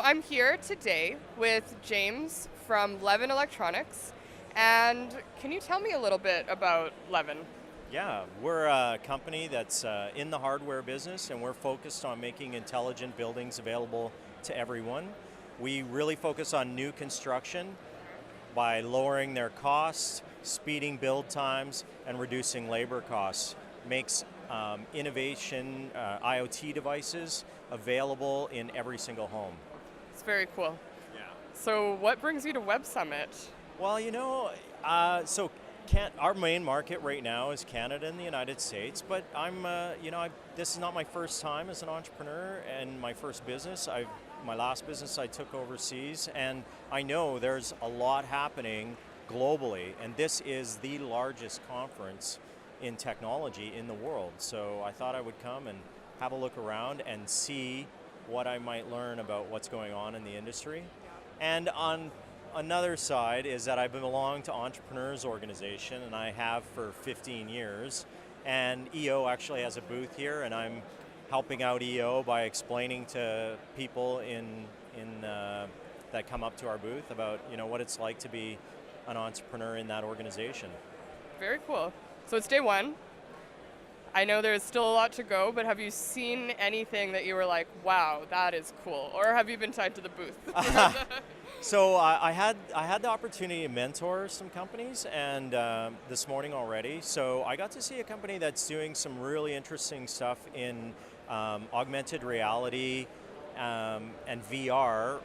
I'm here today with James from Levven Electronics. And can you tell me a little bit about Levven? Yeah, we're a company that's in the hardware business, and we're focused on making intelligent buildings available to everyone. We really focus on new construction by lowering their costs, speeding build times, and reducing labor costs. Makes innovation IoT devices available in every single home. It's very cool. Yeah. So what brings you to Web Summit? Well, our main market right now is Canada and the United States, but this is not my first time as an entrepreneur and my first business. My last business I took overseas, and I know there's a lot happening globally, and this is the largest conference in technology in the world. So I thought I would come and have a look around and see what I might learn about what's going on in the industry. And on another side is that I belong to Entrepreneurs Organization, and I have for 15 years. And EO actually has a booth here, and I'm helping out EO by explaining to people that come up to our booth about what it's like to be an entrepreneur in that organization. Very cool. So it's day one. I know there's still a lot to go, but have you seen anything that you were like, wow, that is cool? Or have you been tied to the booth? So I had the opportunity to mentor some companies, and this morning already. So I got to see a company that's doing some really interesting stuff in augmented reality and VR.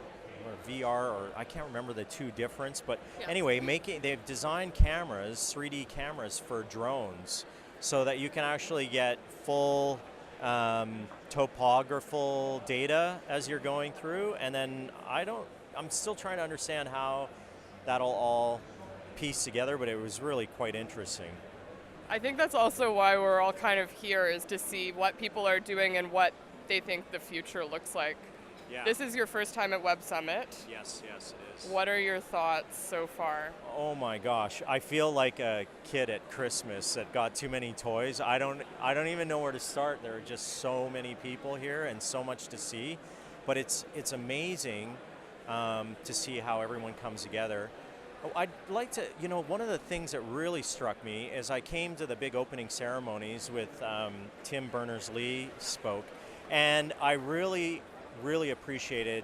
Or I can't remember the two difference, but Yeah. anyway, they've designed cameras, 3D cameras for drones, so that you can actually get full topographical data as you're going through, and then I'm still trying to understand how that'll all piece together, but it was really quite interesting. I think that's also why we're all kind of here, is to see what people are doing and what they think the future looks like. Yeah. This is your first time at Web Summit. Yes, it is. What are your thoughts so far? Oh my gosh, I feel like a kid at Christmas that got too many toys. I don't even know where to start. There are just so many people here and so much to see, but it's amazing to see how everyone comes together. I'd like to, one of the things that really struck me is I came to the big opening ceremonies with Tim Berners-Lee spoke, and I really appreciated,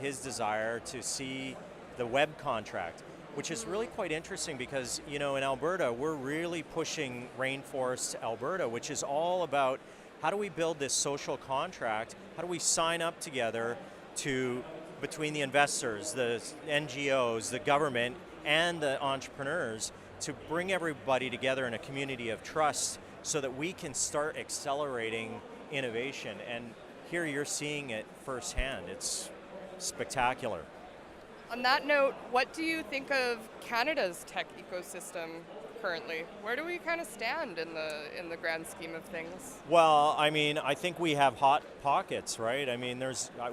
his desire to see the web contract, which is really quite interesting because, in Alberta, we're really pushing Rainforest Alberta, which is all about how do we build this social contract, how do we sign up together between the investors, the NGOs, the government, and the entrepreneurs to bring everybody together in a community of trust so that we can start accelerating innovation. And here you're seeing it firsthand. It's spectacular. On that note, what do you think of Canada's tech ecosystem currently? Where do we kind of stand in the grand scheme of things? Well, I think we have hot pockets, right?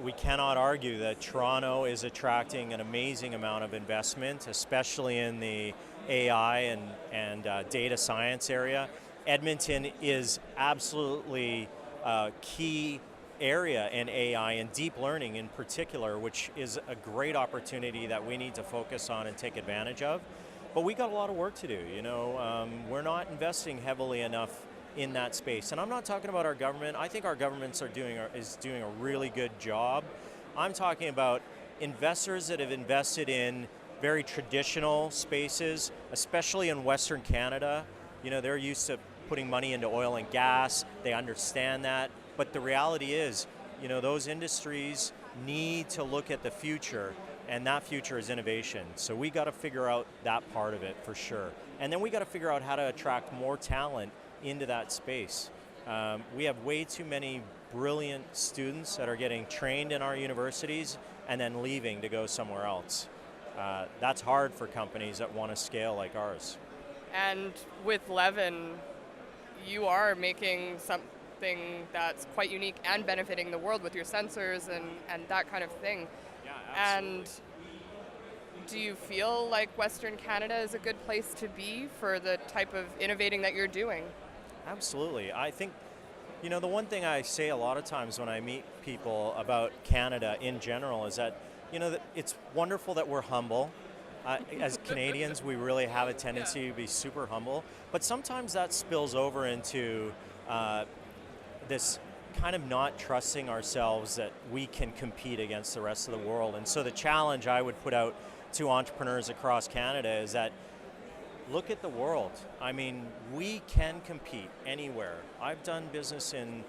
We cannot argue that Toronto is attracting an amazing amount of investment, especially in the AI and data science area. Edmonton is absolutely a key area in AI and deep learning in particular, which is a great opportunity that we need to focus on and take advantage of. But we got a lot of work to do. We're not investing heavily enough in that space. And I'm not talking about our government. I think our governments is doing a really good job. I'm talking about investors that have invested in very traditional spaces, especially in Western Canada. They're used to putting money into oil and gas. They understand that. But the reality is, those industries need to look at the future, and that future is innovation. So we got to figure out that part of it for sure. And then we got to figure out how to attract more talent into that space. We have way too many brilliant students that are getting trained in our universities and then leaving to go somewhere else. That's hard for companies that want to scale like ours. And with Levven, you are making something that's quite unique and benefiting the world with your sensors and that kind of thing. Yeah, absolutely. And do you feel like Western Canada is a good place to be for the type of innovating that you're doing? Absolutely. I think You know, the one thing I say a lot of times when I meet people about Canada in general is that, that it's wonderful that we're humble. As Canadians, we really have a tendency to be super humble, but sometimes that spills over into this kind of not trusting ourselves that we can compete against the rest of the world. And so the challenge I would put out to entrepreneurs across Canada is that look at the world. I mean, we can compete anywhere. I've done business in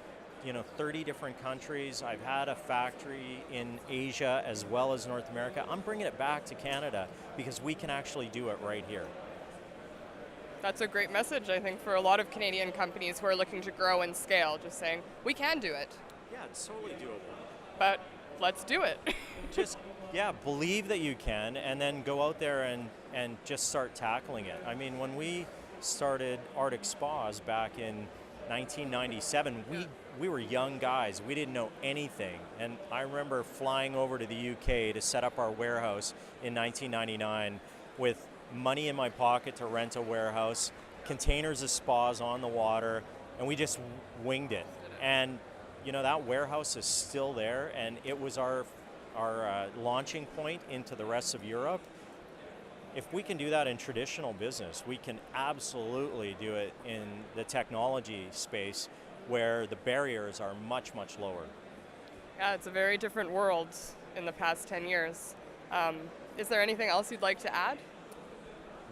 30 different countries. I've had a factory in Asia as well as North America. I'm bringing it back to Canada because we can actually do it right here. That's a great message, I think, for a lot of Canadian companies who are looking to grow and scale, just saying, we can do it. Yeah, it's totally doable. But let's do it. Just, believe that you can, and then go out there and just start tackling it. I mean, when we started Arctic Spas back in 1997, we were young guys. We didn't know anything. And I remember flying over to the UK to set up our warehouse in 1999 with money in my pocket to rent a warehouse, containers of spas on the water, and we just winged it. And that warehouse is still there, and it was our launching point into the rest of Europe. If we can do that in traditional business, we can absolutely do it in the technology space where the barriers are much, much lower. Yeah, it's a very different world in the past 10 years. Is there anything else you'd like to add?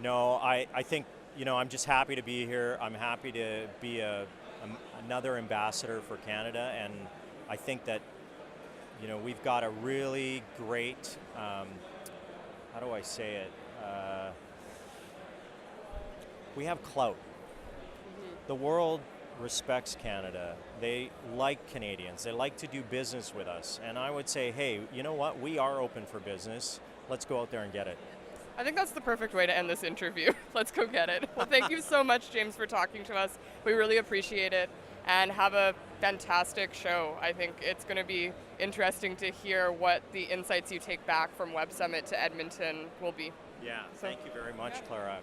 No, I think, I'm just happy to be here. I'm happy to be another ambassador for Canada, and I think that, we've got a really great, how do I say it? We have clout. The world respects Canada. They like Canadians. They like to do business with us. And I would say, hey, you know what? We are open for business. Let's go out there and get it. I think that's the perfect way to end this interview. Let's go get it. Well, thank you so much, James, for talking to us. We really appreciate it, and have a fantastic show. I think it's going to be interesting to hear what the insights you take back from Web Summit to Edmonton will be. Yeah, thank you very much, Clara.